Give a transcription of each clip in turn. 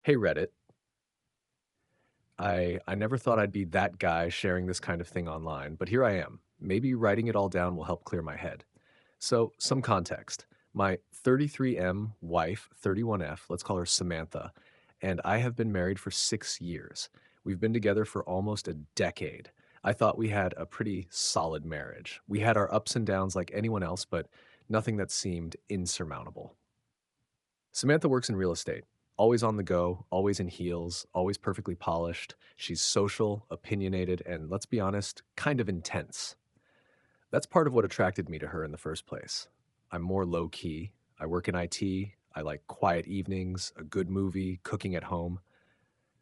Hey Reddit, I never thought I'd be that guy sharing this kind of thing online, but here I am. Maybe writing it all down will help clear my head. So, some context. My 33M wife, 31F, let's call her Samantha, and I have been married for 6 years. We've been together for almost a decade. I thought we had a pretty solid marriage. We had our ups and downs like anyone else, but nothing that seemed insurmountable. Samantha works in real estate, always on the go, always in heels, always perfectly polished. She's social, opinionated, and let's be honest, kind of intense. That's part of what attracted me to her in the first place. I'm more low key. I work in IT. I like quiet evenings, a good movie, cooking at home.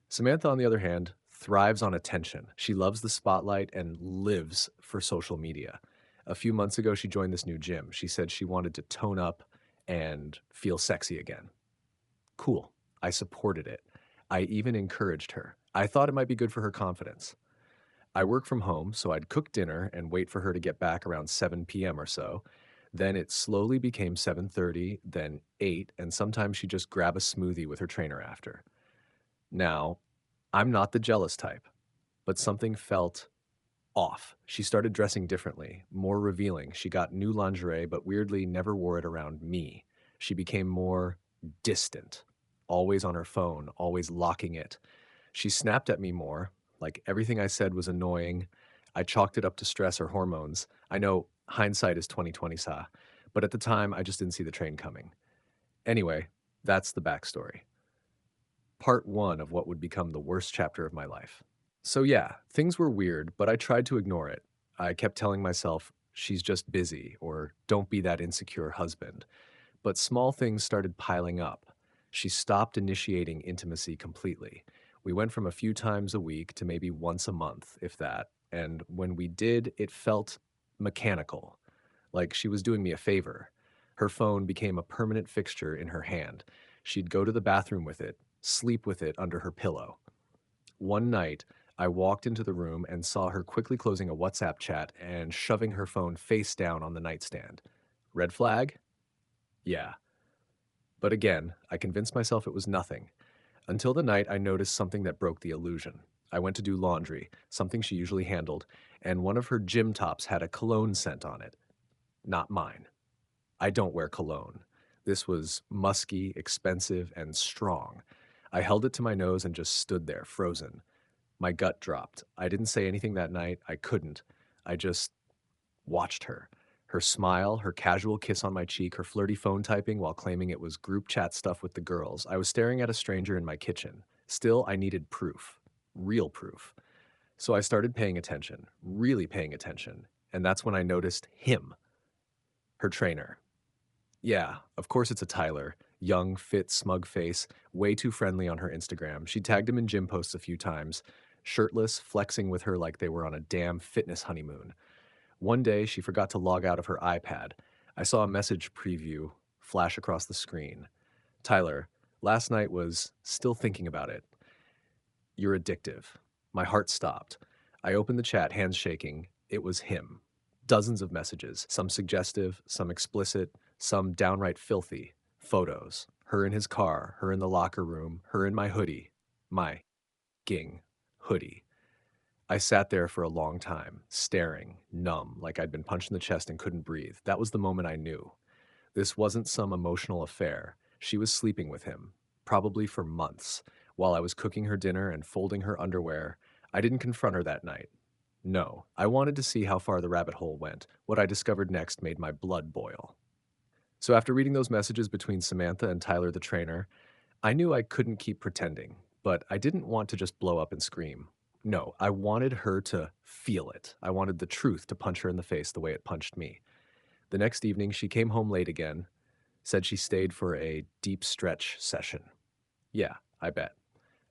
Samantha, on the other hand, thrives on attention. She loves the spotlight and lives for social media. A few months ago, she joined this new gym. She said she wanted to tone up and feel sexy again. Cool. I supported it. I even encouraged her. I thought it might be good for her confidence. I work from home, so I'd cook dinner and wait for her to get back around 7 p.m. or so. Then it slowly became 7:30, then 8, and sometimes she'd just grab a smoothie with her trainer after. Now, I'm not the jealous type, but something felt off. She started dressing differently, more revealing. She got new lingerie, but weirdly never wore it around me. She became more distant, always on her phone, always locking it. She snapped at me more, like everything I said was annoying. I chalked it up to stress or hormones. I know hindsight is 2020, sa, but at the time I just didn't see the train coming. Anyway, that's the backstory. Part one of what would become the worst chapter of my life. So, yeah, things were weird, but I tried to ignore it. I kept telling myself, she's just busy, or don't be that insecure husband. But small things started piling up. She stopped initiating intimacy completely. We went from a few times a week to maybe once a month, if that. And when we did, it felt mechanical, like she was doing me a favor. Her phone became a permanent fixture in her hand. She'd go to the bathroom with it, sleep with it under her pillow. One night, I walked into the room and saw her quickly closing a WhatsApp chat and shoving her phone face down on the nightstand. Red flag? Yeah. But again, I convinced myself it was nothing. Until the night I noticed something that broke the illusion. I went to do laundry, something she usually handled, and one of her gym tops had a cologne scent on it. Not mine. I don't wear cologne. This was musky, expensive, and strong. I held it to my nose and just stood there, frozen. My gut dropped. I didn't say anything that night. I couldn't. I just watched her. Her smile, her casual kiss on my cheek, her flirty phone typing while claiming it was group chat stuff with the girls. I was staring at a stranger in my kitchen. Still, I needed proof. Real proof. So I started paying attention, really paying attention. And that's when I noticed him, her trainer. Yeah, of course it's a Tyler. Young, fit, smug face, way too friendly on her Instagram. She tagged him in gym posts a few times, shirtless, flexing with her like they were on a damn fitness honeymoon. One day, she forgot to log out of her iPad. I saw a message preview flash across the screen. Tyler, last night was still thinking about it. You're addictive. My heart stopped. I opened the chat, hands shaking. It was him. Dozens of messages, some suggestive, some explicit, some downright filthy. Photos. Her in his car, her in the locker room, her in my hoodie. My ging hoodie. I sat there for a long time, staring, numb, like I'd been punched in the chest and couldn't breathe. That was the moment I knew. This wasn't some emotional affair. She was sleeping with him, probably for months, while I was cooking her dinner and folding her underwear. I didn't confront her that night. No, I wanted to see how far the rabbit hole went. What I discovered next made my blood boil. So after reading those messages between Samantha and Tyler the trainer, I knew I couldn't keep pretending, but I didn't want to just blow up and scream. No, I wanted her to feel it. I wanted the truth to punch her in the face the way it punched me. The next evening, she came home late again, said she stayed for a deep stretch session. Yeah, I bet.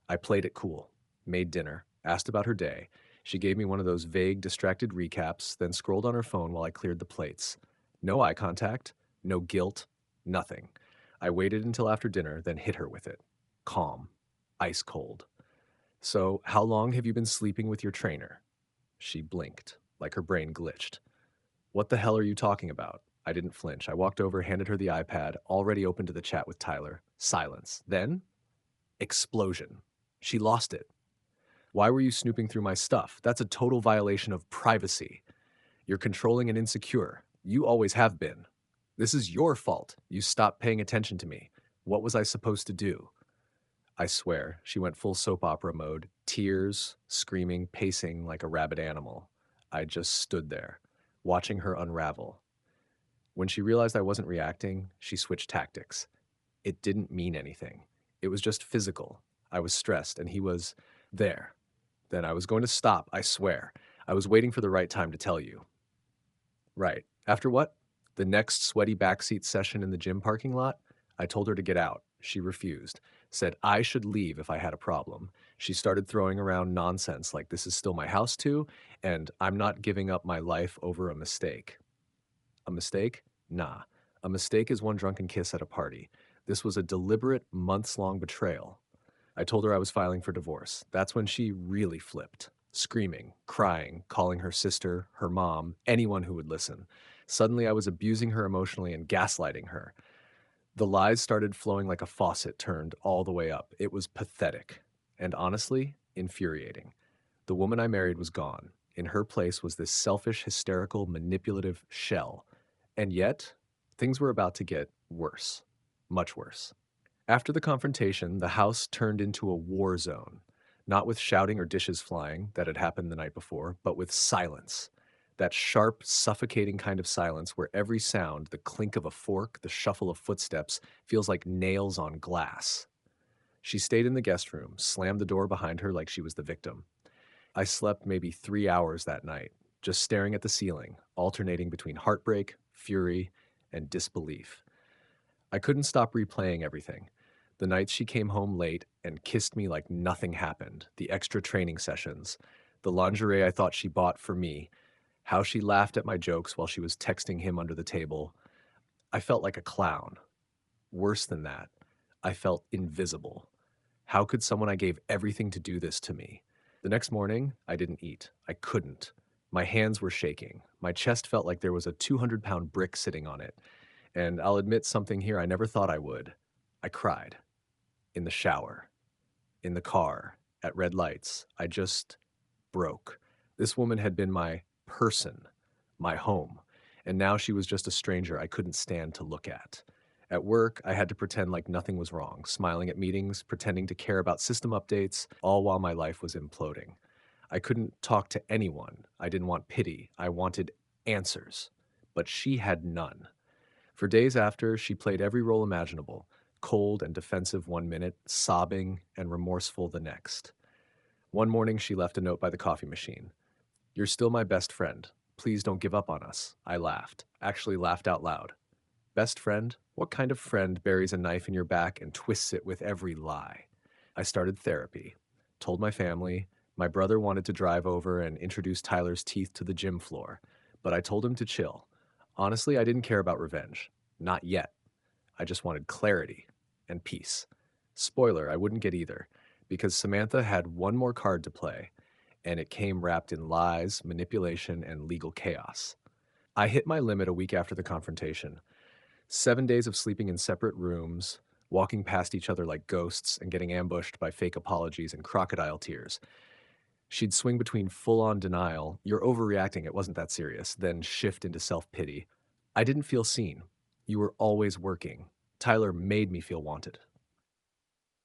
I played it cool, made dinner, asked about her day. She gave me one of those vague, distracted recaps, then scrolled on her phone while I cleared the plates. No eye contact, no guilt, nothing. I waited until after dinner, then hit her with it. Calm, ice cold. So, how long have you been sleeping with your trainer? She blinked, like her brain glitched. What the hell are you talking about? I didn't flinch. I walked over, handed her the iPad, already open to the chat with Tyler. Silence. Then, Explosion. She lost it. Why were you snooping through my stuff? That's a total violation of privacy. You're controlling and insecure. You always have been. This is your fault. You stopped paying attention to me. What was I supposed to do? I swear, she went full soap opera mode, tears, screaming, pacing like a rabid animal. I just stood there, watching her unravel. When she realized I wasn't reacting, she switched tactics. It didn't mean anything. It was just physical. I was stressed, and he was there. Then I was going to stop, I swear. I was waiting for the right time to tell you. Right. After what? The next sweaty backseat session in the gym parking lot? I told her to get out. She refused, said I should leave if I had a problem. She started throwing around nonsense like this is still my house too, and I'm not giving up my life over a mistake. A mistake? Nah. A mistake is one drunken kiss at a party. This was a deliberate, months-long betrayal. I told her I was filing for divorce. That's when she really flipped, screaming, crying, calling her sister, her mom, anyone who would listen. Suddenly, I was abusing her emotionally and gaslighting her. The lies started flowing like a faucet turned all the way up. It was pathetic and honestly, infuriating. The woman I married was gone. In her place was this selfish, hysterical, manipulative shell. And yet, things were about to get worse, much worse. After the confrontation, the house turned into a war zone, not with shouting or dishes flying that had happened the night before, but with silence. That sharp, suffocating kind of silence where every sound, the clink of a fork, the shuffle of footsteps, feels like nails on glass. She stayed in the guest room, slammed the door behind her like she was the victim. I slept maybe 3 hours that night, just staring at the ceiling, alternating between heartbreak, fury, and disbelief. I couldn't stop replaying everything. The nights she came home late and kissed me like nothing happened, the extra training sessions, the lingerie I thought she bought for me, how she laughed at my jokes while she was texting him under the table. I felt like a clown. Worse than that, I felt invisible. How could someone I gave everything to do this to me? The next morning, I didn't eat. I couldn't. My hands were shaking. My chest felt like there was a 200-pound brick sitting on it. And I'll admit something here I never thought I would. I cried. In the shower, in the car, at red lights. I just broke. This woman had been my person, my home, and now she was just a stranger I couldn't stand to look at. At work, I had to pretend like nothing was wrong, smiling at meetings, pretending to care about system updates, all while my life was imploding. I couldn't talk to anyone. I didn't want pity. I wanted answers. But she had none. For days after, she played every role imaginable, cold and defensive 1 minute, sobbing and remorseful the next. One morning, she left a note by the coffee machine. You're still my best friend. Please don't give up on us. I laughed, actually laughed out loud. Best friend? What kind of friend buries a knife in your back and twists it with every lie? I started therapy, told my family. My brother wanted to drive over and introduce Tyler's teeth to the gym floor, but I told him to chill. Honestly, I didn't care about revenge. Not yet. I just wanted clarity and peace. Spoiler, I wouldn't get either, because Samantha had one more card to play, and it came wrapped in lies, manipulation, and legal chaos. I hit my limit a week after the confrontation. 7 days of sleeping in separate rooms, walking past each other like ghosts, and getting ambushed by fake apologies and crocodile tears. She'd swing between full-on denial, you're overreacting, it wasn't that serious, then shift into self-pity. I didn't feel seen. You were always working. Tyler made me feel wanted.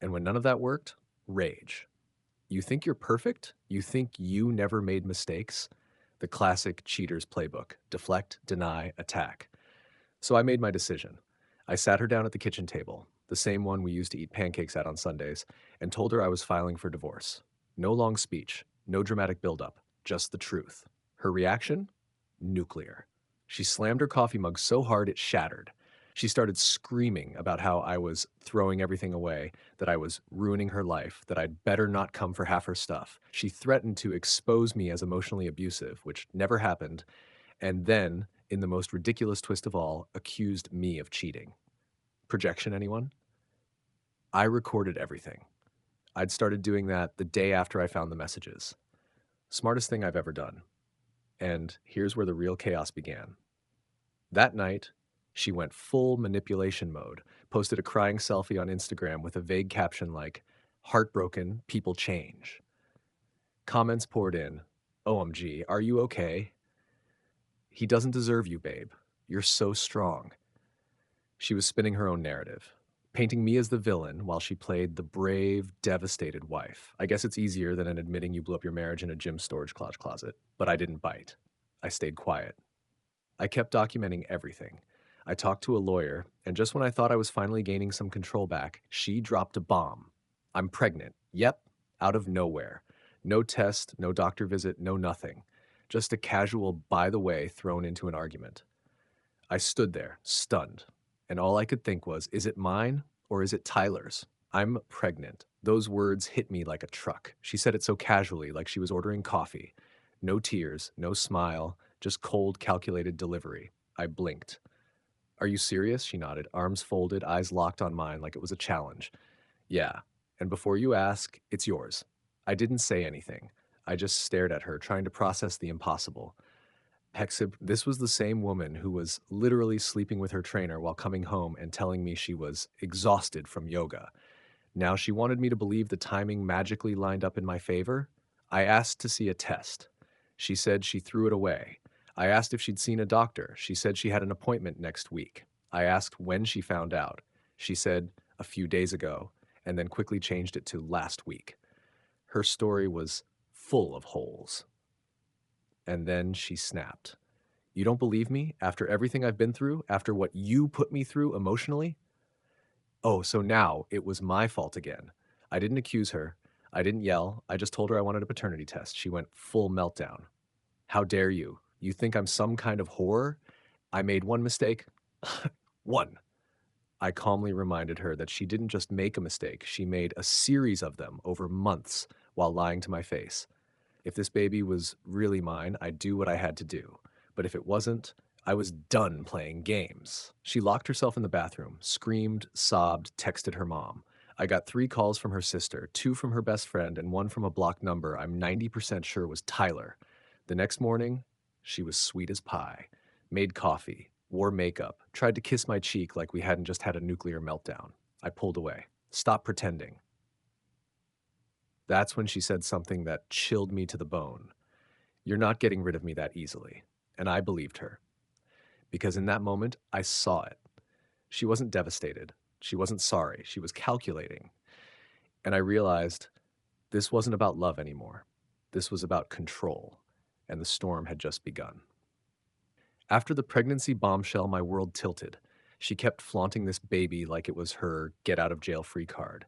And when none of that worked, rage. You think you're perfect? You think you never made mistakes? The classic cheater's playbook: deflect, deny, attack. So I made my decision. I sat her down at the kitchen table, the same one we used to eat pancakes at on Sundays, and told her I was filing for divorce. No long speech, no dramatic buildup, just the truth. Her reaction? Nuclear. She slammed her coffee mug so hard it shattered. She started screaming about how I was throwing everything away, that I was ruining her life, that I'd better not come for half her stuff. She threatened to expose me as emotionally abusive, which never happened, and then, in the most ridiculous twist of all, accused me of cheating. Projection, anyone? I recorded everything. I'd started doing that the day after I found the messages. Smartest thing I've ever done. And here's where the real chaos began. That night, she went full manipulation mode, posted a crying selfie on Instagram with a vague caption like, Heartbroken, people change. Comments poured in. OMG, are you okay? He doesn't deserve you, babe. You're so strong. She was spinning her own narrative, painting me as the villain while she played the brave, devastated wife. I guess it's easier than admitting you blew up your marriage in a gym storage closet, but I didn't bite. I stayed quiet. I kept documenting everything. I talked to a lawyer, and just when I thought I was finally gaining some control back, she dropped a bomb. I'm pregnant. Yep, out of nowhere. No test, no doctor visit, no nothing. Just a casual by the way thrown into an argument. I stood there, stunned, and all I could think was, is it mine or is it Tyler's? I'm pregnant. Those words hit me like a truck. She said it so casually, like she was ordering coffee. No tears, no smile, just cold, calculated delivery. I blinked. Are you serious? She nodded, arms folded, eyes locked on mine like it was a challenge. Yeah. And before you ask, it's yours. I didn't say anything. I just stared at her, trying to process the impossible. Hexib, this was the same woman who was literally sleeping with her trainer while coming home and telling me she was exhausted from yoga. Now she wanted me to believe the timing magically lined up in my favor. I asked to see a test. She said she threw it away. I asked if she'd seen a doctor. She said she had an appointment next week. I asked when she found out. She said a few days ago, and then quickly changed it to last week. Her story was full of holes. And then she snapped. You don't believe me after everything I've been through, after what you put me through emotionally? Oh, so now it was my fault again. I didn't accuse her. I didn't yell. I just told her I wanted a paternity test. She went full meltdown. How dare you? You think I'm some kind of whore? I made one mistake. One. I calmly reminded her that she didn't just make a mistake, she made a series of them over months while lying to my face. If this baby was really mine, I'd do what I had to do. But if it wasn't, I was done playing games. She locked herself in the bathroom, screamed, sobbed, texted her mom. I got 3 calls from her sister, 2 from her best friend, and 1 from a blocked number I'm 90% sure was Tyler. The next morning, she was sweet as pie, made coffee, wore makeup, tried to kiss my cheek like we hadn't just had a nuclear meltdown. I pulled away. Stop pretending. That's when she said something that chilled me to the bone. You're not getting rid of me that easily. And I believed her. Because in that moment, I saw it. She wasn't devastated. She wasn't sorry. She was calculating. And I realized this wasn't about love anymore. This was about control. And the storm had just begun. After the pregnancy bombshell, my world tilted. She kept flaunting this baby like it was her get out of jail free card.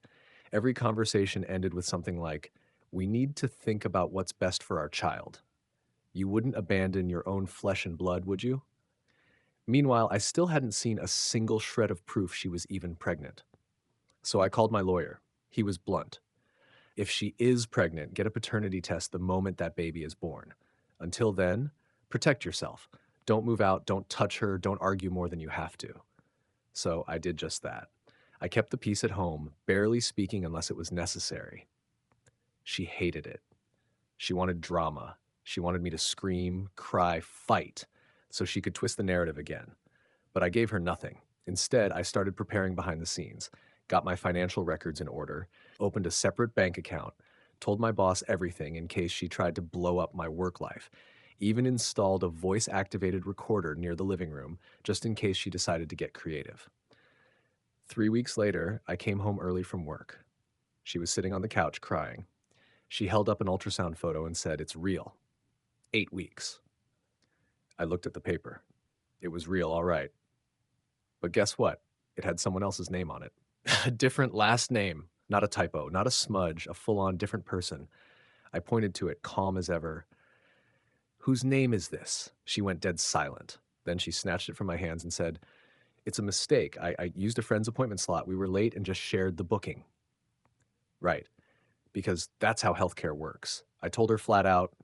Every conversation ended with something like, we need to think about what's best for our child. You wouldn't abandon your own flesh and blood, would you? Meanwhile, I still hadn't seen a single shred of proof she was even pregnant. So I called my lawyer. He was blunt. If she is pregnant, get a paternity test the moment that baby is born. Until then, protect yourself. Don't move out, don't touch her, don't argue more than you have to. So I did just that. I kept the peace at home, barely speaking unless it was necessary. She hated it. She wanted drama. She wanted me to scream, cry, fight, so she could twist the narrative again. But I gave her nothing. Instead, I started preparing behind the scenes, got my financial records in order, opened a separate bank account, told my boss everything in case she tried to blow up my work life, even installed a voice-activated recorder near the living room just in case she decided to get creative. 3 weeks later, I came home early from work. She was sitting on the couch crying. She held up an ultrasound photo and said, "It's real. 8 weeks." I looked at the paper. It was real, all right. But guess what? It had someone else's name on it. A different last name. Not a typo, not a smudge, a full-on different person. I pointed to it, calm as ever. "Whose name is this?" She went dead silent. Then she snatched it from my hands and said, "It's a mistake. I used a friend's appointment slot. We were late and just shared the booking." Right, because that's how healthcare works. I told her flat out,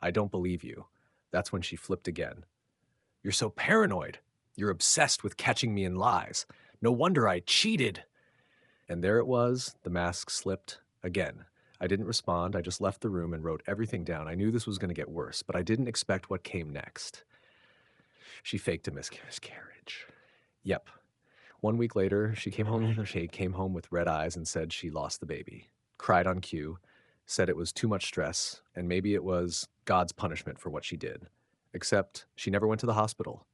"I don't believe you." That's when she flipped again. "You're so paranoid. You're obsessed with catching me in lies. No wonder I cheated." And there it was, the mask slipped again. I didn't respond, I just left the room and wrote everything down. I knew this was going to get worse, but I didn't expect what came next. She faked a miscarriage. Yep. 1 week later, she came home with red eyes and said she lost the baby. cried on cue, said it was too much stress, and maybe it was God's punishment for what she did. Except she never went to the hospital.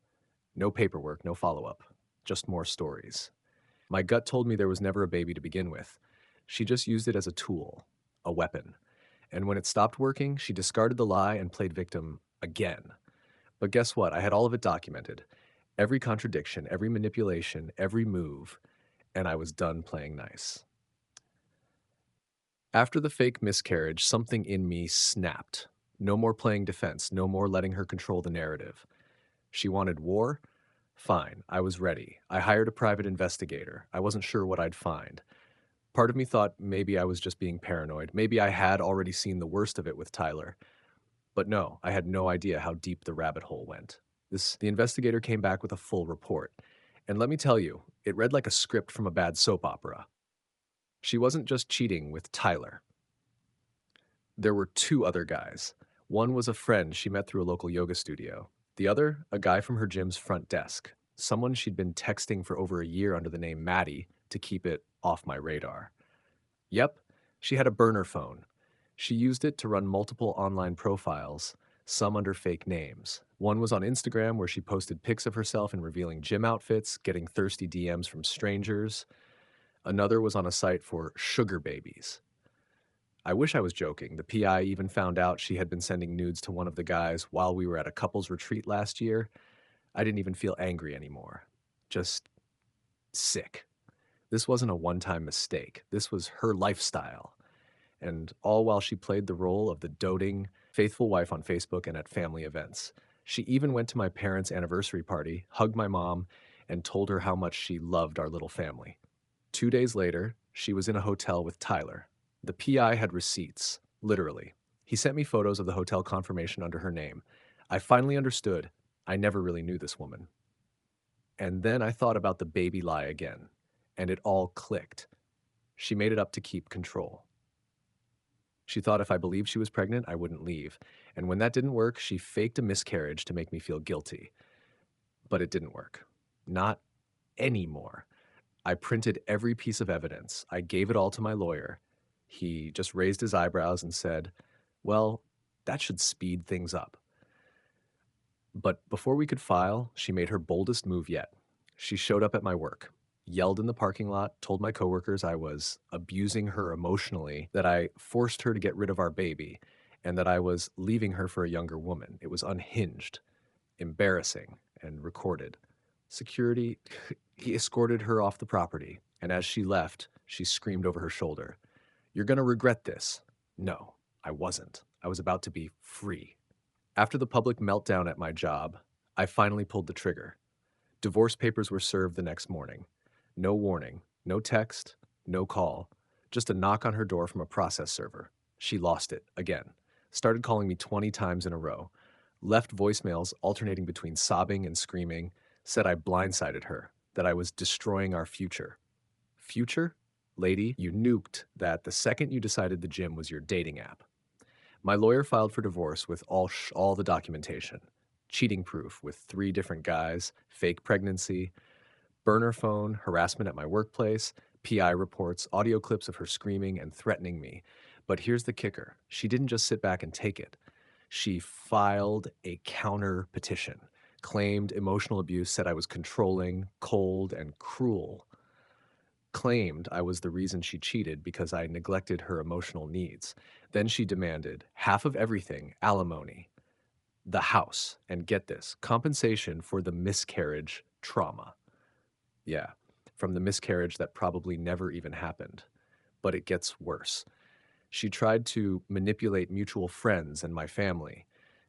No paperwork, no follow up, just more stories. My gut told me there was never a baby to begin with. She just used it as a tool, a weapon. And when it stopped working, she discarded the lie and played victim again. But guess what? I had all of it documented. Every contradiction, every manipulation, every move, and I was done playing nice. After the fake miscarriage, something in me snapped. No more playing defense, no more letting her control the narrative. She wanted war? Fine, I was ready. I hired a private investigator. I wasn't sure what I'd find. Part of me thought maybe I was just being paranoid. Maybe I had already seen the worst of it with Tyler. But no, I had no idea how deep the rabbit hole went. The investigator came back with a full report. And let me tell you, it read like a script from a bad soap opera. She wasn't just cheating with Tyler. There were two other guys. One was a friend she met through a local yoga studio. The other, a guy from her gym's front desk. Someone she'd been texting for over a year under the name Maddie to keep it off my radar. Yep, she had a burner phone. She used it to run multiple online profiles, some under fake names. One was on Instagram where she posted pics of herself in revealing gym outfits, getting thirsty DMs from strangers. Another was on a site for sugar babies. I wish I was joking. The PI even found out she had been sending nudes to one of the guys while we were at a couples retreat last year. I didn't even feel angry anymore. Just sick. This wasn't a one-time mistake. This was her lifestyle. And all while she played the role of the doting, faithful wife on Facebook and at family events. She even went to my parents' anniversary party, hugged my mom, and told her how much she loved our little family. 2 days later, she was in a hotel with Tyler. The PI had receipts, literally. He sent me photos of the hotel confirmation under her name. I finally understood. I never really knew this woman. And then I thought about the baby lie again, and it all clicked. She made it up to keep control. She thought if I believed she was pregnant, I wouldn't leave. And when that didn't work, she faked a miscarriage to make me feel guilty. But it didn't work. Not anymore. I printed every piece of evidence. I gave it all to my lawyer. He just raised his eyebrows and said, well, that should speed things up. But before we could file, she made her boldest move yet. She showed up at my work, yelled in the parking lot, told my coworkers I was abusing her emotionally, that I forced her to get rid of our baby, and that I was leaving her for a younger woman. It was unhinged, embarrassing, and recorded. Security, he escorted her off the property, and as she left, she screamed over her shoulder, "You're gonna regret this." No, I wasn't. I was about to be free. After the public meltdown at my job, I finally pulled the trigger. Divorce papers were served the next morning. No warning, no text, no call, just a knock on her door from a process server. She lost it again. Started calling me 20 times in a row. Left voicemails alternating between sobbing and screaming, said I blindsided her, that I was destroying our future. Future? Lady, you nuked that the second you decided the gym was your dating app. My lawyer filed for divorce with all the documentation. Cheating proof with 3 different guys, fake pregnancy, burner phone, harassment at my workplace, PI reports, audio clips of her screaming and threatening me. But here's the kicker. She didn't just sit back and take it. She filed a counter petition, claimed emotional abuse, said I was controlling, cold, and cruel, claimed I was the reason she cheated because I neglected her emotional needs. Then she demanded half of everything, alimony, the house, and get this, compensation for the miscarriage trauma. Yeah, from the miscarriage that probably never even happened. But it gets worse. She tried to manipulate mutual friends and my family,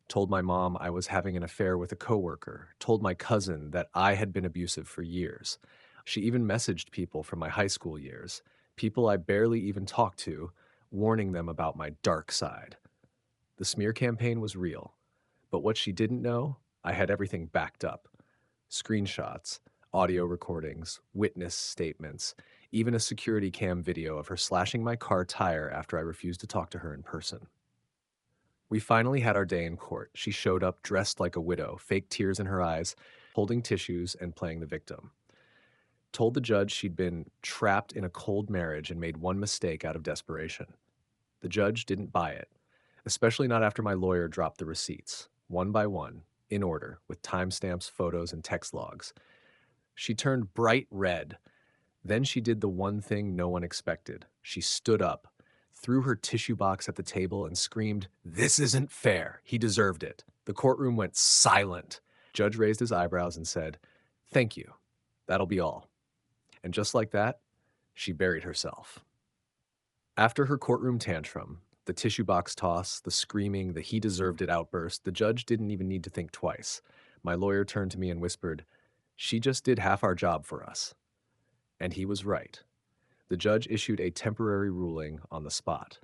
told my mom I was having an affair with a coworker, told my cousin that I had been abusive for years. She even messaged people from my high school years, people I barely even talked to, warning them about my dark side. The smear campaign was real, but what she didn't know, I had everything backed up. Screenshots, audio recordings, witness statements, even a security cam video of her slashing my car tire after I refused to talk to her in person. We finally had our day in court. She showed up dressed like a widow, fake tears in her eyes, holding tissues and playing the victim. Told the judge she'd been trapped in a cold marriage and made one mistake out of desperation. The judge didn't buy it, especially not after my lawyer dropped the receipts, one by one, in order, with timestamps, photos, and text logs. She turned bright red. Then she did the one thing no one expected. She stood up, threw her tissue box at the table, and screamed, "This isn't fair. He deserved it." The courtroom went silent. Judge raised his eyebrows and said, "Thank you. That'll be all." And just like that, she buried herself. After her courtroom tantrum, the tissue box toss, the screaming, the "he deserved it" outburst, the judge didn't even need to think twice. My lawyer turned to me and whispered, "She just did half our job for us." And he was right. The judge issued a temporary ruling on the spot.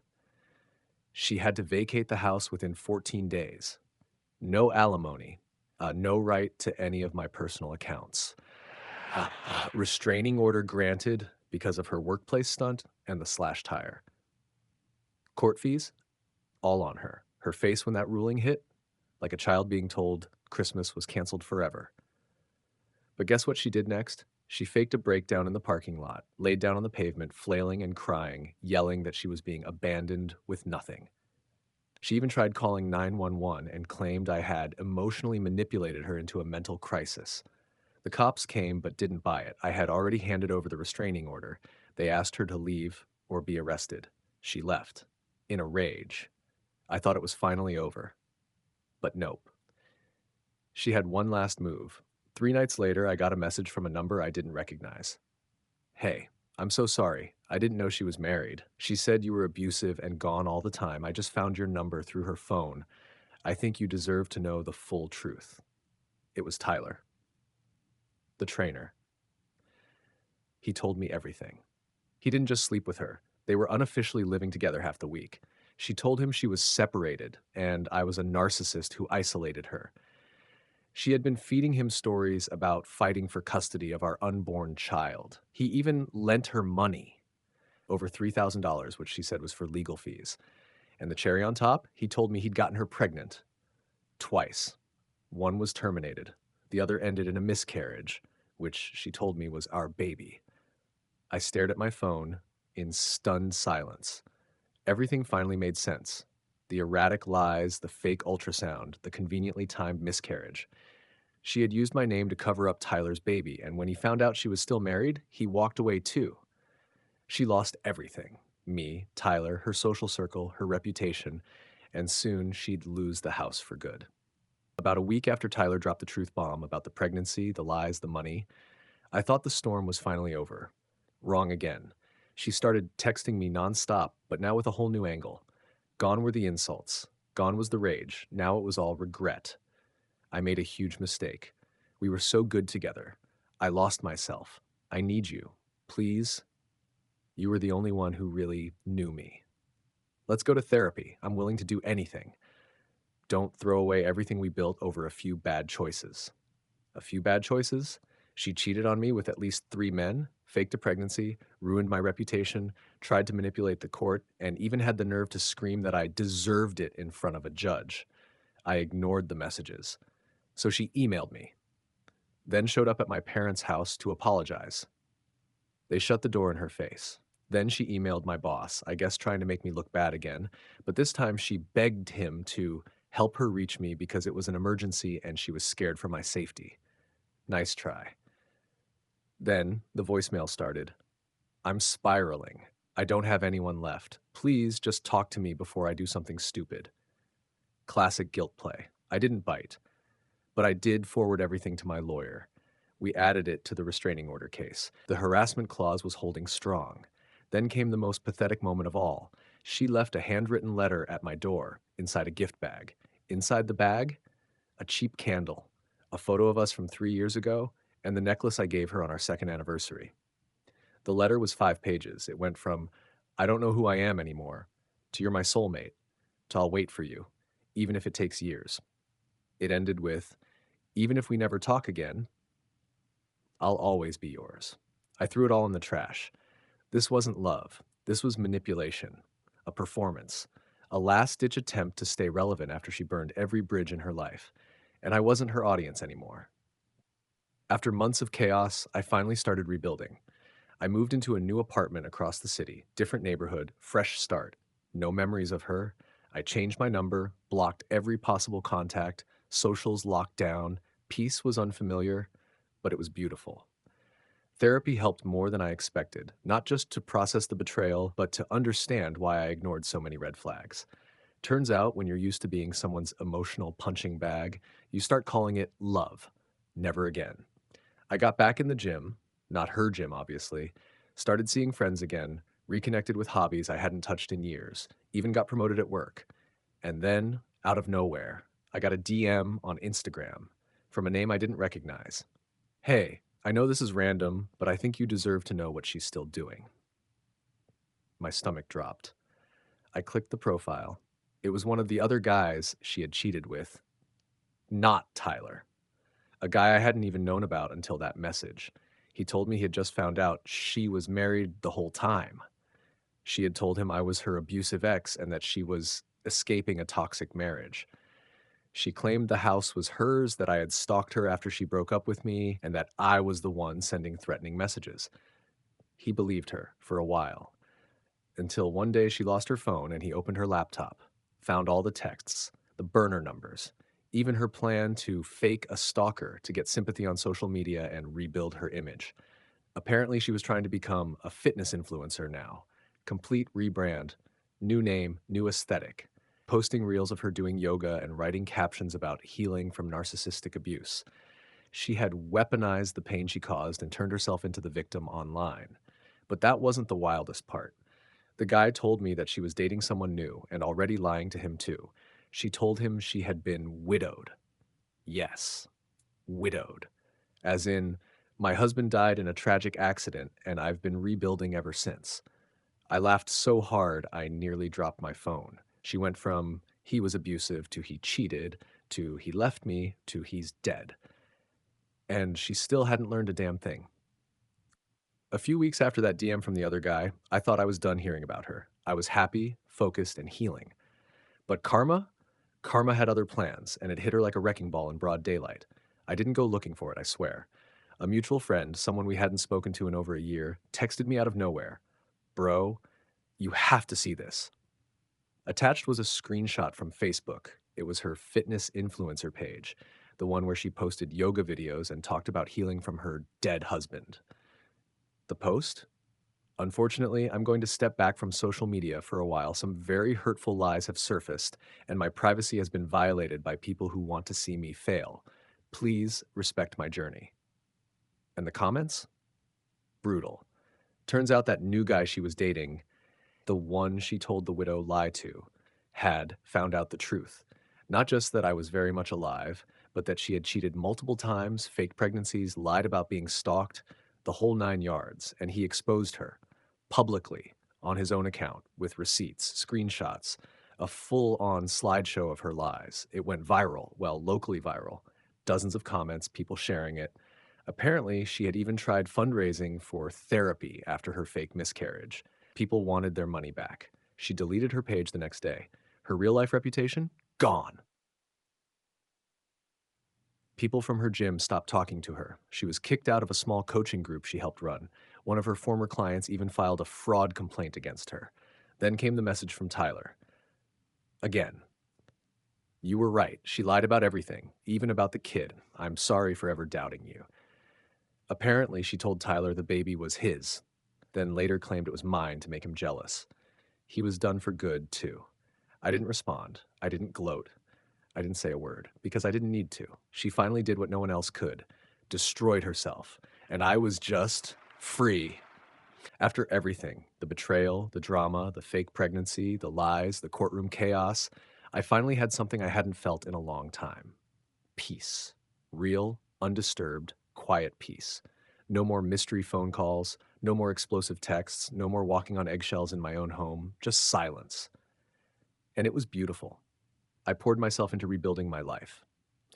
She had to vacate the house within 14 days. No alimony, no right to any of my personal accounts. Restraining order granted because of her workplace stunt and the slash tire. Court fees, all on her. Her face when that ruling hit, like a child being told Christmas was canceled forever. But guess what she did next? She faked a breakdown in the parking lot, laid down on the pavement, flailing and crying, yelling that she was being abandoned with nothing. She even tried calling 911 and claimed I had emotionally manipulated her into a mental crisis. The cops came but didn't buy it. I had already handed over the restraining order. They asked her to leave or be arrested. She left, in a rage. I thought it was finally over. But nope. She had one last move. 3 nights later, I got a message from a number I didn't recognize. "Hey, I'm so sorry. I didn't know she was married. She said you were abusive and gone all the time. I just found your number through her phone. I think you deserve to know the full truth." It was Tyler, the trainer. He told me everything. He didn't just sleep with her. They were unofficially living together half the week. She told him she was separated, and I was a narcissist who isolated her. She had been feeding him stories about fighting for custody of our unborn child. He even lent her money, over $3,000, which she said was for legal fees. And the cherry on top, he told me he'd gotten her pregnant. Twice. One was terminated. The other ended in a miscarriage, which she told me was our baby. I stared at my phone in stunned silence. Everything finally made sense. The erratic lies, the fake ultrasound, the conveniently timed miscarriage. She had used my name to cover up Tyler's baby, and when he found out she was still married, he walked away too. She lost everything: me, Tyler, her social circle, her reputation, and soon she'd lose the house for good. About a week after Tyler dropped the truth bomb about the pregnancy, the lies, the money, I thought the storm was finally over. Wrong again. She started texting me nonstop, but now with a whole new angle. Gone were the insults. Gone was the rage. Now it was all regret. I made a huge mistake. We were so good together. I lost myself. I need you. Please. You were the only one who really knew me. Let's go to therapy. I'm willing to do anything. Don't throw away everything we built over a few bad choices. A few bad choices? She cheated on me with at least 3 men, faked a pregnancy, ruined my reputation, tried to manipulate the court, and even had the nerve to scream that I deserved it in front of a judge. I ignored the messages. So she emailed me, then showed up at my parents' house to apologize. They shut the door in her face. Then she emailed my boss, I guess trying to make me look bad again, but this time she begged him to help her reach me because it was an emergency and she was scared for my safety. Nice try. Then the voicemail started. "I'm spiraling. I don't have anyone left. Please just talk to me before I do something stupid." Classic guilt play. I didn't bite, but I did forward everything to my lawyer. We added it to the restraining order case. The harassment clause was holding strong. Then came the most pathetic moment of all. She left a handwritten letter at my door, inside a gift bag. Inside the bag, a cheap candle, a photo of us from 3 years ago, and the necklace I gave her on our second anniversary. The letter was 5 pages. It went from, "I don't know who I am anymore," to "You're my soulmate," to "I'll wait for you, even if it takes years." It ended with, "Even if we never talk again, I'll always be yours." I threw it all in the trash. This wasn't love. This was manipulation, a performance, a last-ditch attempt to stay relevant after she burned every bridge in her life. And I wasn't her audience anymore. After months of chaos, I finally started rebuilding. I moved into a new apartment across the city, different neighborhood, fresh start. No memories of her. I changed my number, blocked every possible contact, socials locked down. Peace was unfamiliar, but it was beautiful. Therapy helped more than I expected, not just to process the betrayal, but to understand why I ignored so many red flags. Turns out, when you're used to being someone's emotional punching bag, you start calling it love. Never again. I got back in the gym, not her gym, obviously, started seeing friends again, reconnected with hobbies I hadn't touched in years, even got promoted at work. And then, out of nowhere, I got a DM on Instagram from a name I didn't recognize. Hey, I know this is random, but I think you deserve to know what she's still doing. My stomach dropped. I clicked the profile. It was one of the other guys she had cheated with, not Tyler, a guy I hadn't even known about until that message. He told me he had just found out she was married the whole time. She had told him I was her abusive ex and that she was escaping a toxic marriage. She claimed the house was hers, that I had stalked her after she broke up with me, and that I was the one sending threatening messages. He believed her for a while, until one day she lost her phone and he opened her laptop, found all the texts, the burner numbers, even her plan to fake a stalker to get sympathy on social media and rebuild her image. Apparently, she was trying to become a fitness influencer now. Complete rebrand, new name, new aesthetic. Posting reels of her doing yoga and writing captions about healing from narcissistic abuse. She had weaponized the pain she caused and turned herself into the victim online. But that wasn't the wildest part. The guy told me that she was dating someone new and already lying to him too. She told him she had been widowed. Yes, widowed. As in, my husband died in a tragic accident and I've been rebuilding ever since. I laughed so hard I nearly dropped my phone. She went from he was abusive to he cheated to he left me to he's dead. And she still hadn't learned a damn thing. A few weeks after that DM from the other guy, I thought I was done hearing about her. I was happy, focused, and healing. But karma? Karma had other plans, and it hit her like a wrecking ball in broad daylight. I didn't go looking for it, I swear. A mutual friend, someone we hadn't spoken to in over a year, texted me out of nowhere. Bro, you have to see this. Attached was a screenshot from Facebook. It was her fitness influencer page, the one where she posted yoga videos and talked about healing from her dead husband. The post? Unfortunately, I'm going to step back from social media for a while. Some very hurtful lies have surfaced, and my privacy has been violated by people who want to see me fail. Please respect my journey. And the comments? Brutal. Turns out that new guy she was dating, the one she told the widow lie to, had found out the truth. Not just that I was very much alive, but that she had cheated multiple times, faked pregnancies, lied about being stalked, the whole 9 yards, and he exposed her publicly on his own account with receipts, screenshots, a full on slideshow of her lies. It went viral, well, locally viral. Dozens of comments, people sharing it. Apparently, she had even tried fundraising for therapy after her fake miscarriage. People wanted their money back. She deleted her page the next day. Her real life reputation? Gone. People from her gym stopped talking to her. She was kicked out of a small coaching group she helped run. One of her former clients even filed a fraud complaint against her. Then came the message from Tyler. Again, you were right. She lied about everything, even about the kid. I'm sorry for ever doubting you. Apparently, she told Tyler the baby was his, then later claimed it was mine to make him jealous. He was done for good, too. I didn't respond. I didn't gloat. I didn't say a word because I didn't need to. She finally did what no one else could, destroyed herself, and I was just free. After everything, the betrayal, the drama, the fake pregnancy, the lies, the courtroom chaos, I finally had something I hadn't felt in a long time. Peace. Real, undisturbed, quiet peace. No more mystery phone calls, no more explosive texts, no more walking on eggshells in my own home, just silence. And it was beautiful. I poured myself into rebuilding my life.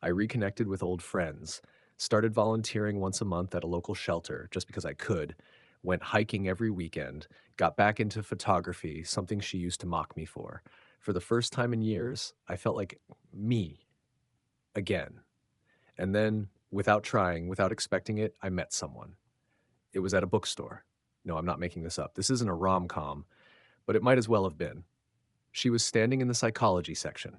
I reconnected with old friends, started volunteering once a month at a local shelter just because I could, went hiking every weekend, got back into photography, something she used to mock me for. For the first time in years, I felt like me again. And then, Without trying, without expecting it, I met someone. It was at a bookstore. No, I'm not making this up. This isn't a rom-com, but it might as well have been. She was standing in the psychology section.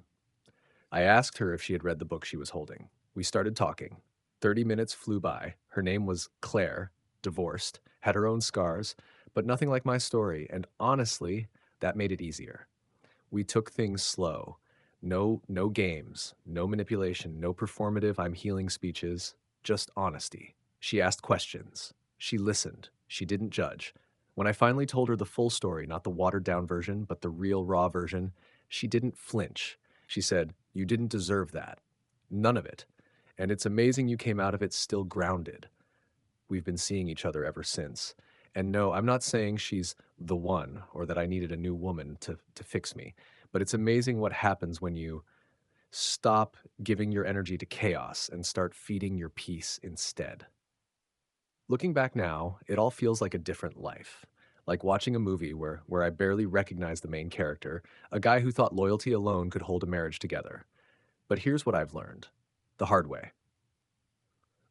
I asked her if she had read the book she was holding. We started talking. 30 minutes flew by. Her name was Claire, divorced, had her own scars, but nothing like my story, and honestly, that made it easier. We took things slow. No games, no manipulation, no performative I'm healing speeches, just honesty. She asked questions. She listened. She didn't judge. When I finally told her the full story, not the watered down version, but the real raw version, she didn't flinch. She said, "You didn't deserve that." None of it. And it's amazing you came out of it still grounded. We've been seeing each other ever since. And no, I'm not saying she's the one or that I needed a new woman to fix me, but it's amazing what happens when you stop giving your energy to chaos and start feeding your peace instead. Looking back now, it all feels like a different life. Like watching a movie where I barely recognize the main character, a guy who thought loyalty alone could hold a marriage together. But here's what I've learned the hard way.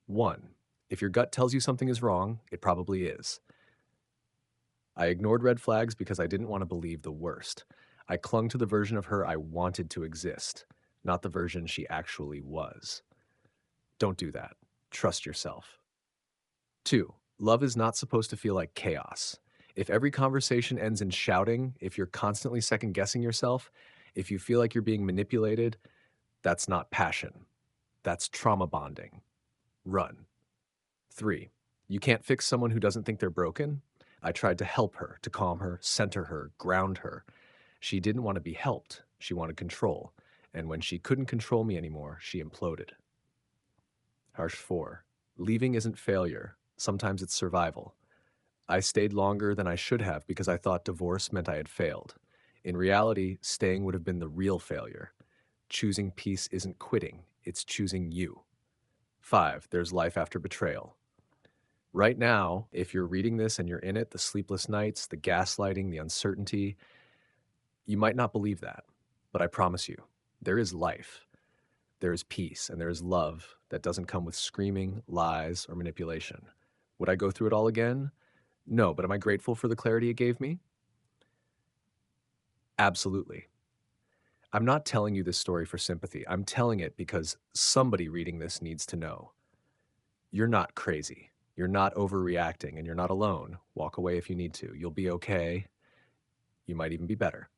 One, if your gut tells you something is wrong, it probably is. I ignored red flags because I didn't want to believe the worst. I clung to the version of her I wanted to exist, not the version she actually was. Don't do that. Trust yourself. Two, love is not supposed to feel like chaos. If every conversation ends in shouting, if you're constantly second guessing yourself, if you feel like you're being manipulated, that's not passion. That's trauma bonding. Run. Three, you can't fix someone who doesn't think they're broken. I tried to help her, to calm her, center her, ground her. She didn't want to be helped. She wanted control. And when she couldn't control me anymore, she imploded. Harsh four, leaving isn't failure. Sometimes it's survival. I stayed longer than I should have because I thought divorce meant I had failed. In reality, staying would have been the real failure. Choosing peace isn't quitting, it's choosing you. Five, there's life after betrayal. Right now, if you're reading this and you're in it, the sleepless nights, the gaslighting, the uncertainty, you might not believe that. But I promise you, there is life, there is peace, and there is love that doesn't come with screaming, lies, or manipulation. Would I go through it all again? No, but am I grateful for the clarity it gave me? Absolutely. I'm not telling you this story for sympathy. I'm telling it because somebody reading this needs to know. You're not crazy. You're not overreacting and you're not alone. Walk away if you need to. You'll be okay. You might even be better.